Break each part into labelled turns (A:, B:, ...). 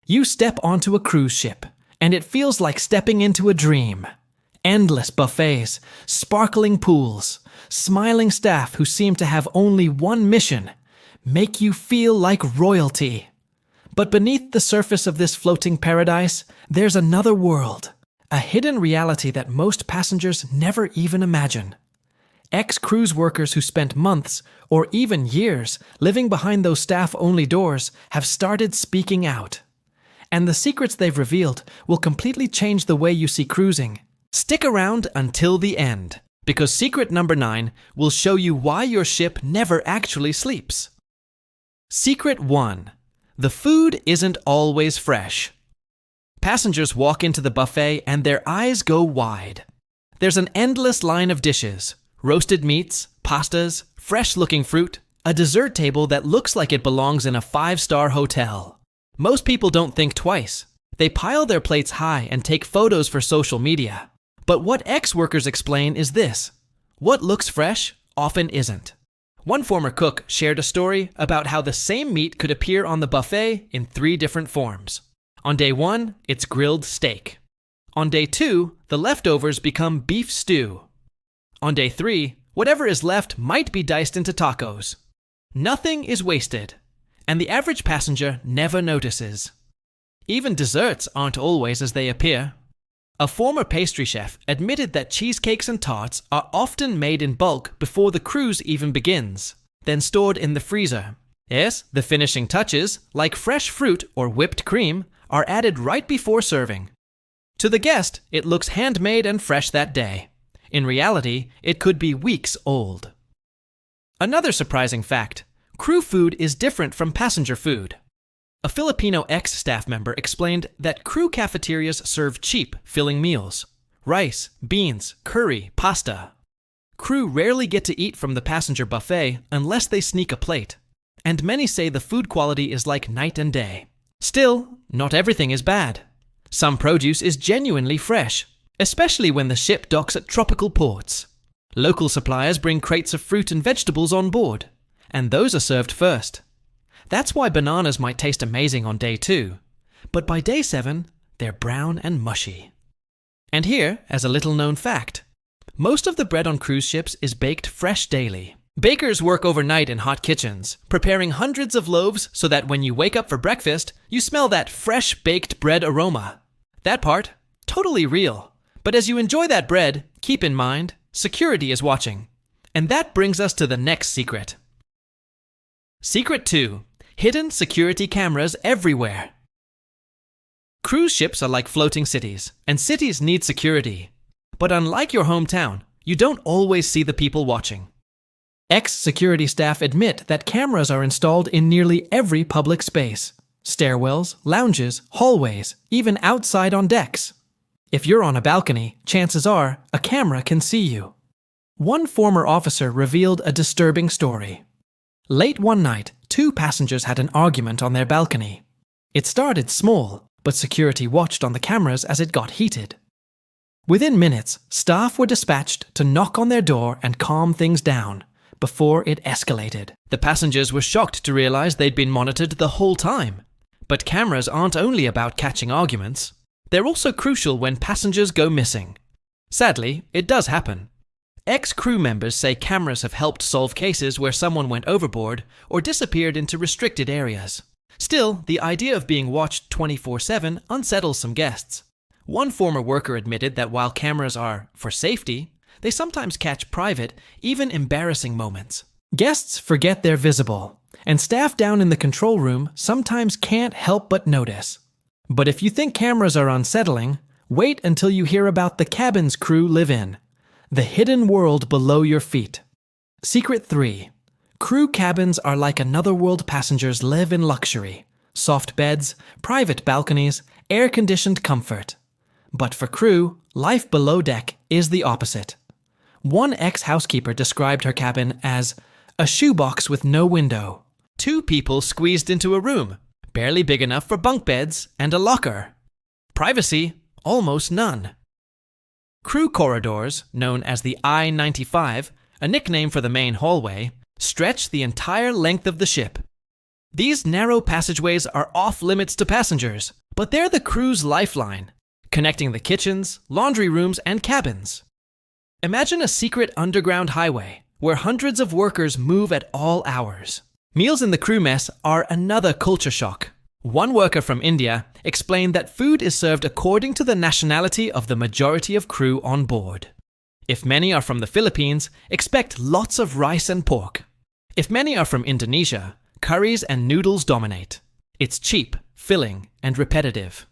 A: You step onto a cruise ship, and it feels like stepping into a dream. Endless buffets, sparkling pools, smiling staff who seem to have only one mission: make you feel like royalty. But beneath the surface of this floating paradise, there's another world, a hidden reality that most passengers never even imagine. Ex-cruise workers who spent months, or even years, living behind those staff-only doors have started speaking out. And the secrets they've revealed will completely change the way you see cruising. Stick around until the end, because secret number 9 will show you why your ship never actually sleeps. Secret 1. The food isn't always fresh. Passengers walk into the buffet and their eyes go wide. There's an endless line of dishes: roasted meats, pastas, fresh-looking fruit, a dessert table that looks like it belongs in a 5-star hotel. Most people don't think twice. They pile their plates high and take photos for social media. But what ex-workers explain is this: what looks fresh often isn't. One former cook shared a story about how the same meat could appear on the buffet in 3 different forms. On day 1, it's grilled steak. On day 2, the leftovers become beef stew. On day 3, whatever is left might be diced into tacos. Nothing is wasted, and the average passenger never notices. Even desserts aren't always as they appear. A former pastry chef admitted that cheesecakes and tarts are often made in bulk before the cruise even begins, then stored in the freezer. Yes, the finishing touches, like fresh fruit or whipped cream, are added right before serving. To the guest, it looks handmade and fresh that day. In reality, it could be weeks old. Another surprising fact: crew food is different from passenger food. A Filipino ex-staff member explained that crew cafeterias serve cheap, filling meals: rice, beans, curry, pasta. Crew rarely get to eat from the passenger buffet unless they sneak a plate, and many say the food quality is like night and day. Still, not everything is bad. Some produce is genuinely fresh, especially when the ship docks at tropical ports. Local suppliers bring crates of fruit and vegetables on board, and those are served first. That's why bananas might taste amazing on day 2, but by day 7, they're brown and mushy. And here, as a little-known fact, most of the bread on cruise ships is baked fresh daily. Bakers work overnight in hot kitchens, preparing hundreds of loaves so that when you wake up for breakfast, you smell that fresh baked bread aroma. That part, totally real. But as you enjoy that bread, keep in mind, security is watching. And that brings us to the next secret. Secret 2. Hidden security cameras everywhere. Cruise ships are like floating cities, and cities need security. But unlike your hometown, you don't always see the people watching. Ex-security staff admit that cameras are installed in nearly every public space: stairwells, lounges, hallways, even outside on decks. If you're on a balcony, chances are a camera can see you. One former officer revealed a disturbing story. Late one night, 2 passengers had an argument on their balcony. It started small, but security watched on the cameras as it got heated. Within minutes, staff were dispatched to knock on their door and calm things down before it escalated. The passengers were shocked to realize they'd been monitored the whole time. But cameras aren't only about catching arguments. They're also crucial when passengers go missing. Sadly, it does happen. Ex-crew members say cameras have helped solve cases where someone went overboard or disappeared into restricted areas. Still, the idea of being watched 24/7 unsettles some guests. One former worker admitted that while cameras are for safety, they sometimes catch private, even embarrassing moments. Guests forget they're visible, and staff down in the control room sometimes can't help but notice. But if you think cameras are unsettling, wait until you hear about the cabins crew live in. The hidden world below your feet. Secret 3. Crew cabins are like another world. Passengers live in luxury. Soft beds, private balconies, air-conditioned comfort. But for crew, life below deck is the opposite. One ex-housekeeper described her cabin as a shoebox with no window. 2 people squeezed into a room, barely big enough for bunk beds and a locker. Privacy, almost none. Crew corridors, known as the I-95, a nickname for the main hallway, stretch the entire length of the ship. These narrow passageways are off limits to passengers, but they're the crew's lifeline, connecting the kitchens, laundry rooms, and cabins. Imagine a secret underground highway where hundreds of workers move at all hours. Meals in the crew mess are another culture shock. One worker from India explained that food is served according to the nationality of the majority of crew on board. If many are from the Philippines, expect lots of rice and pork. If many are from Indonesia, curries and noodles dominate. It's cheap, filling, and repetitive.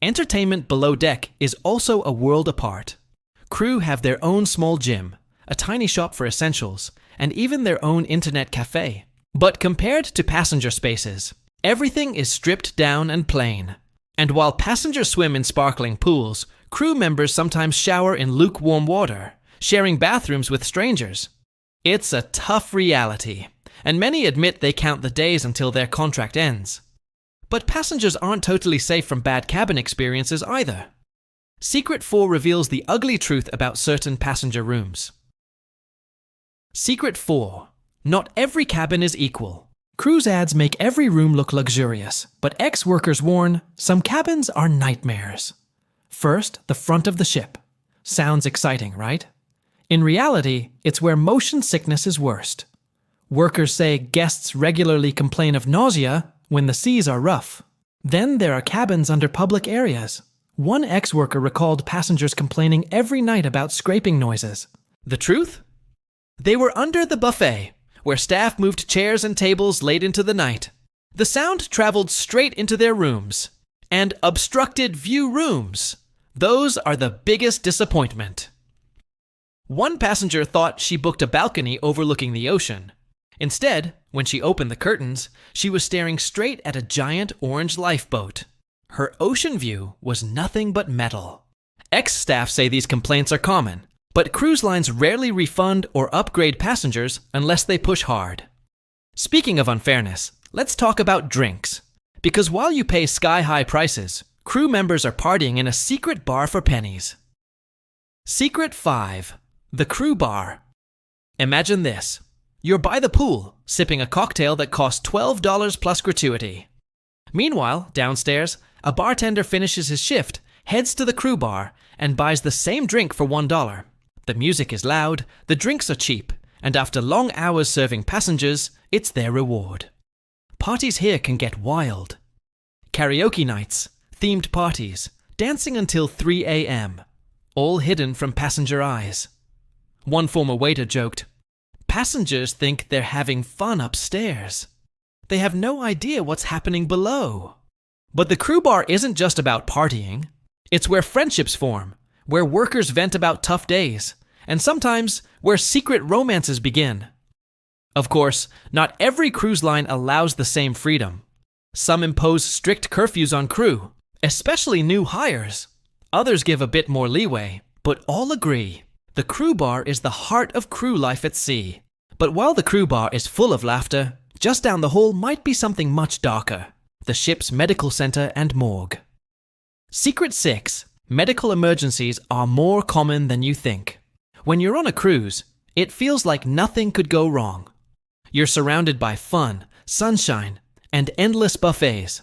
A: Entertainment below deck is also a world apart. Crew have their own small gym, a tiny shop for essentials, and even their own internet cafe. But compared to passenger spaces, everything is stripped down and plain. And while passengers swim in sparkling pools, crew members sometimes shower in lukewarm water, sharing bathrooms with strangers. It's a tough reality, and many admit they count the days until their contract ends. But passengers aren't totally safe from bad cabin experiences either. Secret 4 reveals the ugly truth about certain passenger rooms. Secret 4. Not every cabin is equal. Cruise ads make every room look luxurious, but ex-workers warn some cabins are nightmares. First, the front of the ship. Sounds exciting, right? In reality, it's where motion sickness is worst. Workers say guests regularly complain of nausea when the seas are rough. Then there are cabins under public areas. One ex-worker recalled passengers complaining every night about scraping noises. The truth? They were under the buffet, where staff moved chairs and tables late into the night. The sound traveled straight into their rooms. And obstructed view rooms. Those are the biggest disappointment. One passenger thought she booked a balcony overlooking the ocean. Instead, when she opened the curtains, she was staring straight at a giant orange lifeboat. Her ocean view was nothing but metal. Ex-staff say these complaints are common, but cruise lines rarely refund or upgrade passengers unless they push hard. Speaking of unfairness, let's talk about drinks. Because while you pay sky-high prices, crew members are partying in a secret bar for pennies. Secret 5. The crew bar. Imagine this. You're by the pool, sipping a cocktail that costs $12 plus gratuity. Meanwhile, downstairs, a bartender finishes his shift, heads to the crew bar, and buys the same drink for $1. The music is loud, the drinks are cheap, and after long hours serving passengers, it's their reward. Parties here can get wild. Karaoke nights, themed parties, dancing until 3 a.m., all hidden from passenger eyes. One former waiter joked, "Passengers think they're having fun upstairs. They have no idea what's happening below." But the crew bar isn't just about partying. It's where friendships form, where workers vent about tough days, and sometimes where secret romances begin. Of course, not every cruise line allows the same freedom. Some impose strict curfews on crew, especially new hires. Others give a bit more leeway, but all agree. The crew bar is the heart of crew life at sea. But while the crew bar is full of laughter, just down the hall might be something much darker. The ship's medical center and morgue. Secret 6. Medical emergencies are more common than you think. When you're on a cruise, it feels like nothing could go wrong. You're surrounded by fun, sunshine, and endless buffets.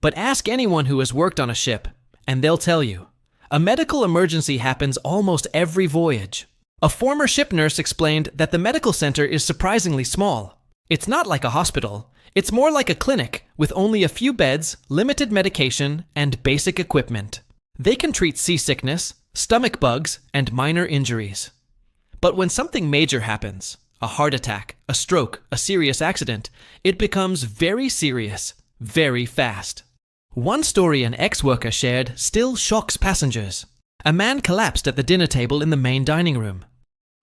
A: But ask anyone who has worked on a ship, and they'll tell you, a medical emergency happens almost every voyage. A former ship nurse explained that the medical center is surprisingly small. It's not like a hospital. It's more like a clinic with only a few beds, limited medication, and basic equipment. They can treat seasickness, stomach bugs, and minor injuries. But when something major happens, a heart attack, a stroke, a serious accident, it becomes very serious, very fast. One story an ex-worker shared still shocks passengers. A man collapsed at the dinner table in the main dining room.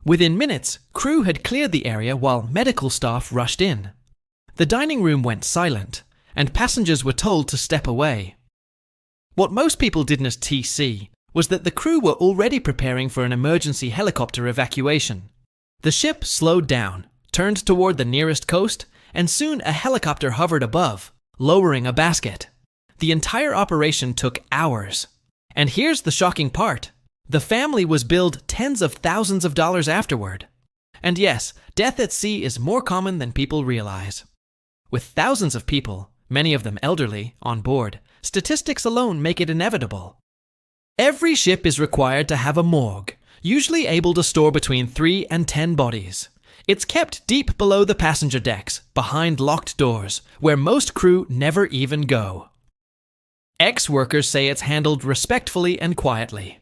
A: Within minutes, crew had cleared the area while medical staff rushed in. The dining room went silent, and passengers were told to step away. What most people didn't see was that the crew were already preparing for an emergency helicopter evacuation. The ship slowed down, turned toward the nearest coast, and soon a helicopter hovered above, lowering a basket. The entire operation took hours. And here's the shocking part. The family was billed tens of thousands of dollars afterward. And yes, death at sea is more common than people realize. With thousands of people, many of them elderly, on board, statistics alone make it inevitable. Every ship is required to have a morgue, usually able to store between 3 and 10 bodies. It's kept deep below the passenger decks, behind locked doors, where most crew never even go. Ex-workers say it's handled respectfully and quietly.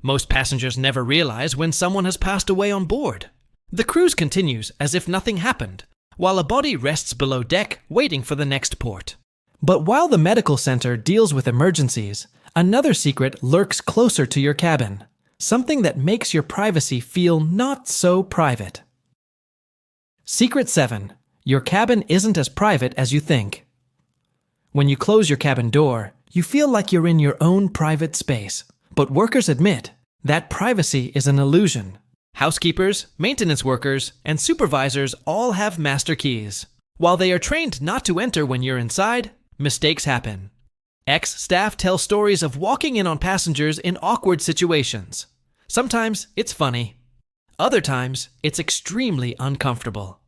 A: Most passengers never realize when someone has passed away on board. The cruise continues as if nothing happened, while a body rests below deck waiting for the next port. But while the medical center deals with emergencies, another secret lurks closer to your cabin, something that makes your privacy feel not so private. Secret 7. Your cabin isn't as private as you think. When you close your cabin door, you feel like you're in your own private space. But workers admit that privacy is an illusion. Housekeepers, maintenance workers, and supervisors all have master keys. While they are trained not to enter when you're inside, mistakes happen. Ex-staff tell stories of walking in on passengers in awkward situations. Sometimes it's funny. Other times it's extremely uncomfortable.